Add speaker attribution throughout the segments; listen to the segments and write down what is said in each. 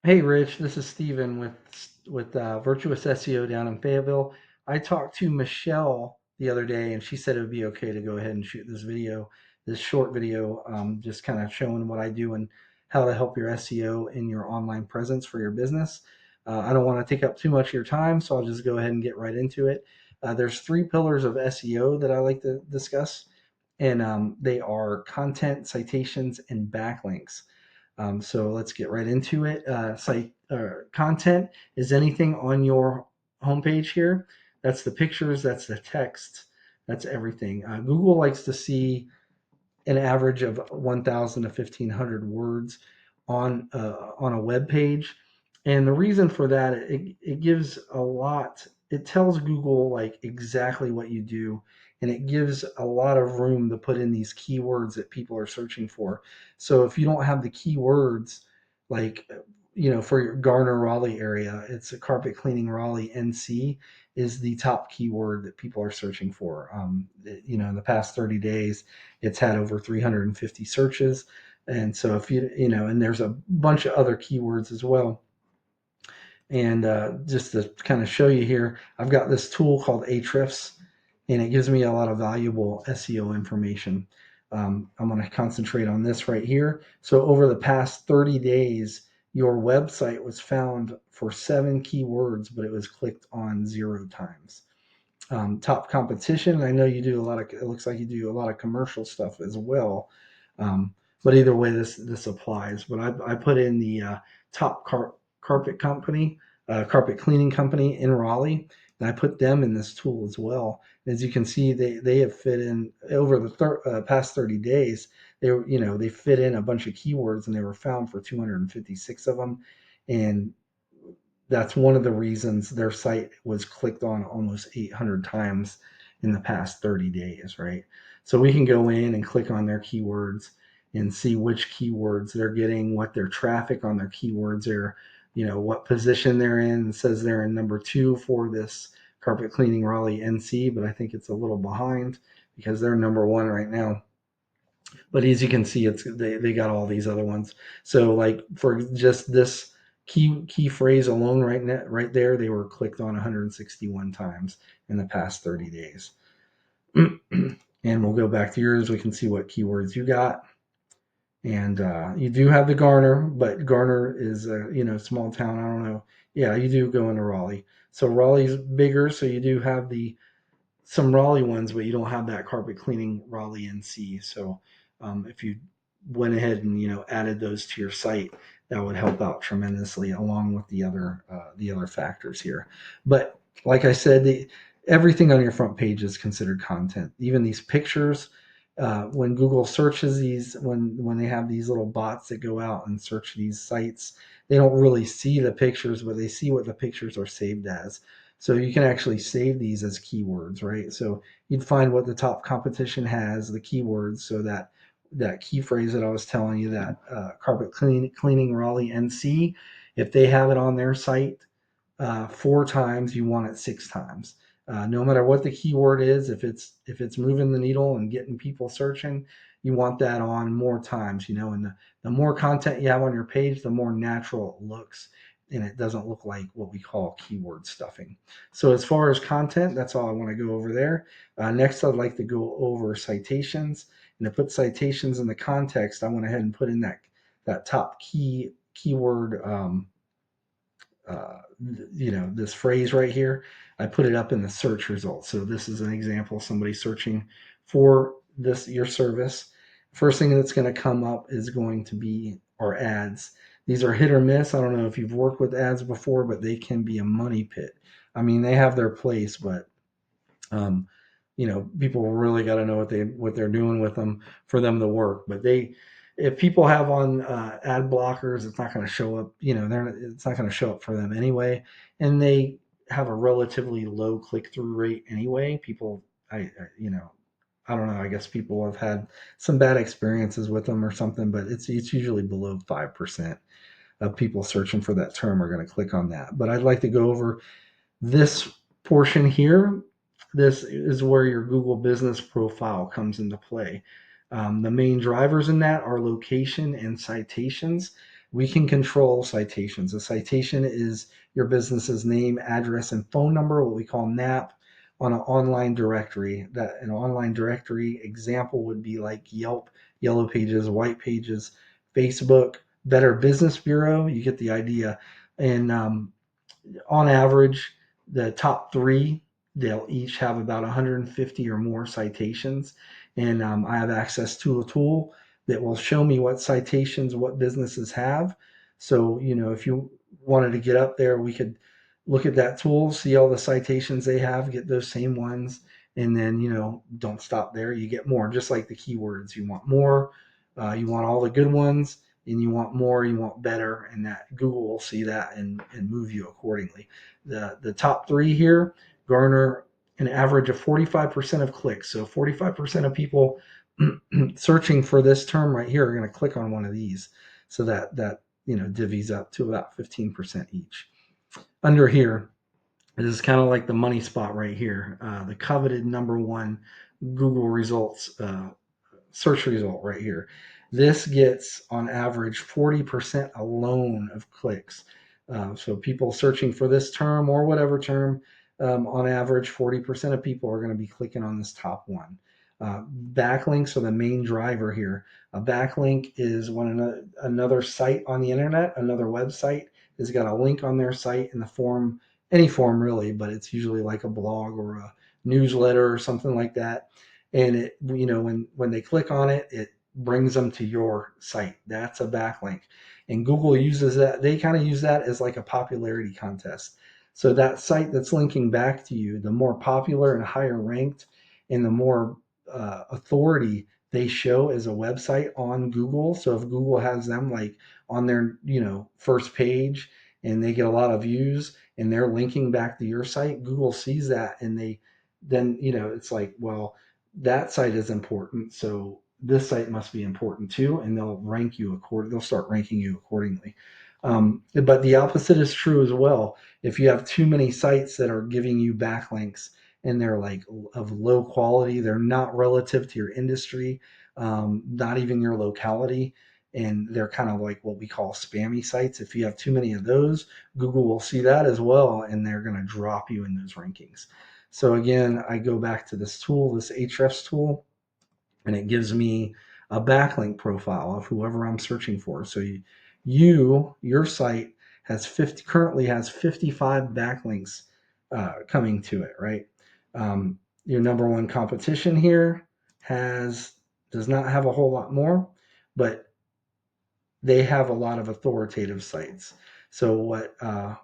Speaker 1: Hey Rich, this is Steven with Virtuous SEO down in Fayetteville. I talked to Michelle the other day, and she said it would be okay to go ahead and shoot this video, this short video, just kind of showing what I do and how to help your SEO in your online presence for your business. I don't want to take up too much of your time, so I'll just go ahead and get right into it. There's three pillars of SEO that I like to discuss, and they are content, citations, and backlinks. So let's get right into it. Site content is anything on your homepage here. That's the pictures, that's the text, that's everything. Google likes to see an average of 1,000 to 1,500 words on a web page, and the reason for that, it gives a lot. It tells Google like exactly what you do, and it gives a lot of room to put in these keywords that people are searching for. So if you don't have the keywords, like for your Garner Raleigh area, it's a carpet cleaning Raleigh NC is the top keyword that people are searching for. In the past 30 days, it's had over 350 searches. And so if and there's a bunch of other keywords as well. And just to kind of show you here, I've got this tool called Ahrefs, and it gives me a lot of valuable SEO information. I'm going to concentrate on this right here. So over the past 30 days, your website was found for 7 keywords, but it was clicked on 0 times. Top competition. I know you do a lot of. It looks like you do a lot of commercial stuff as well. But either way, this applies. But I put in the top carpet company, carpet cleaning company in Raleigh, and I put them in this tool as well. As you can see, they have fit in over the past 30 days. They fit in a bunch of keywords, and they were found for 256 of them, and that's one of the reasons their site was clicked on almost 800 times in the past 30 days, right? So we can go in and click on their keywords and see which keywords they're getting, what their traffic on their keywords are, what position they're in. It says they're in number 2 for this carpet cleaning Raleigh NC, but I think it's a little behind because they're number 1 right now. But as you can see, they got all these other ones. So like for just this key phrase alone right there, they were clicked on 161 times in the past 30 days. And we'll go back to yours. We can see what keywords you got. And you do have the Garner, but Garner is a small town. I don't know. Yeah, you do go into Raleigh. So Raleigh's bigger, so you do have the some Raleigh ones, but you don't have that carpet cleaning Raleigh NC. So if you went ahead and added those to your site, that would help out tremendously, along with the other factors here. But like I said, everything on your front page is considered content. Even these pictures. When Google searches these, when they have these little bots that go out and search these sites, they don't really see the pictures, but they see what the pictures are saved as. So you can actually save these as keywords, right? So you'd find what the top competition has, the keywords, so that key phrase that I was telling you, that carpet cleaning Raleigh NC, if they have it on their site 4 times, you want it 6 times. No matter what the keyword is, if it's moving the needle and getting people searching, you want that on more times. And the more content you have on your page, the more natural it looks, and it doesn't look like what we call keyword stuffing. So as far as content, that's all I want to go over there. Next, I'd like to go over citations, and to put citations in the context, I went ahead and put in that top keyword. This phrase right here, I put it up in the search results. So this is an example, somebody searching for your service. First thing that's going to come up is going to be our ads. These are hit or miss. I don't know if you've worked with ads before, but they can be a money pit. I mean, they have their place, but um, people really got to know what they're doing with them for them to work. But if people have on ad blockers, it's not going to show up. It's not going to show up for them anyway, and they have a relatively low click through rate anyway. People, I don't know. I guess people have had some bad experiences with them or something, but it's usually below 5% of people searching for that term are going to click on that. But I'd like to go over this portion here. This is where your Google business profile comes into play. The main drivers in that are location and citations. we can control citations. A citation is your business's name, address, and phone number, what we call NAP, on an online directory. That an online directory example would be like Yelp, Yellow Pages, White Pages, Facebook, Better Business Bureau. You get the idea. And on average, the top three, they'll each have about 150 or more citations. And I have access to a tool that will show me what citations, what businesses have. So, if you wanted to get up there, we could look at that tool, see all the citations they have, get those same ones. And then, don't stop there. You get more, just like the keywords. You want more, you want all the good ones, and you want more, you want better, and that Google will see that and move you accordingly. The top three here garner an average of 45% of clicks. So 45% of people searching for this term right here are going to click on one of these. So that divvies up to about 15% each. Under here, this is kind of like the money spot right here. The coveted number one Google results search result right here. This gets on average 40% alone of clicks. So people searching for this term or whatever term, on average, 40% of people are going to be clicking on this top one. Backlinks are the main driver here. A backlink is when another site on the internet, another website, has got a link on their site in the form, any form really, but it's usually like a blog or a newsletter or something like that. And it, when they click on it, it brings them to your site. That's a backlink. And Google uses that. They kind of use that as like a popularity contest. So that site that's linking back to you, the more popular and higher ranked, and the more authority they show as a website on Google. So if Google has them like on their first page and they get a lot of views and they're linking back to your site, Google sees that and they then it's like, well, that site is important, so this site must be important too, and they'll start ranking you accordingly. But the opposite is true as well. If you have too many sites that are giving you backlinks and they're like of low quality, they're not relative to your industry, not even your locality, and they're kind of like what we call spammy sites. If you have too many of those, Google will see that as well, and they're going to drop you in those rankings. So again, I go back to this tool, this Ahrefs tool, and it gives me a backlink profile of whoever I'm searching for. So your site currently has 55 backlinks coming to it, right? Your number one competition here does not have a whole lot more, but they have a lot of authoritative sites. So what I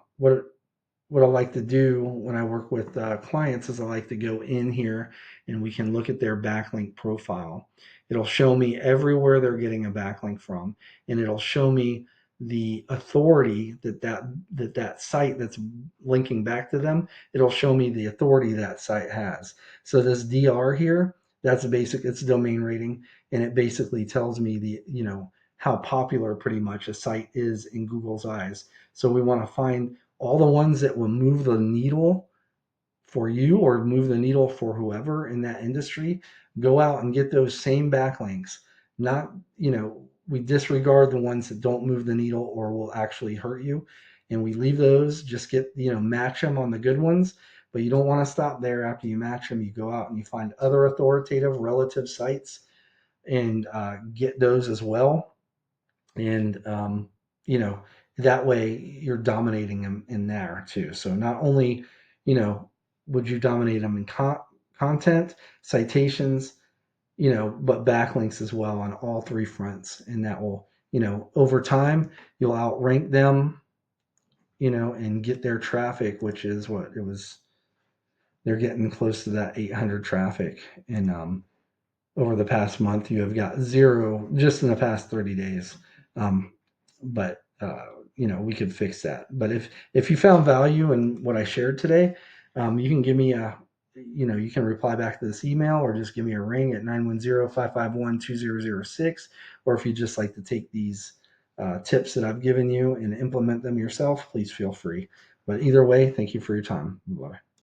Speaker 1: like to do when I work with clients is I like to go in here and we can look at their backlink profile. It'll show me everywhere they're getting a backlink from, and it'll show me the authority that site that's linking back to them. It'll show me the authority that site has. So this DR here, it's domain rating, and it basically tells me how popular pretty much a site is in Google's eyes. So we want to find all the ones that will move the needle for you or move the needle for whoever in that industry. Go out and get those same backlinks. Not, we disregard the ones that don't move the needle or will actually hurt you. And we leave those, just match them on the good ones. But you don't want to stop there. After you match them, you go out and you find other authoritative relative sites and get those as well. And that way you're dominating them in there too. So not only would you dominate them in content, citations, but backlinks as well on all three fronts, and that will over time you'll outrank them, and get their traffic, which is what it was. They're getting close to that 800 traffic, and over the past month, you have got zero just in the past 30 days. But we could fix that. But if you found value in what I shared today, you can give me you can reply back to this email or just give me a ring at 910-551-2006. Or if you just like to take these tips that I've given you and implement them yourself, please feel free. But either way, thank you for your time. Bye.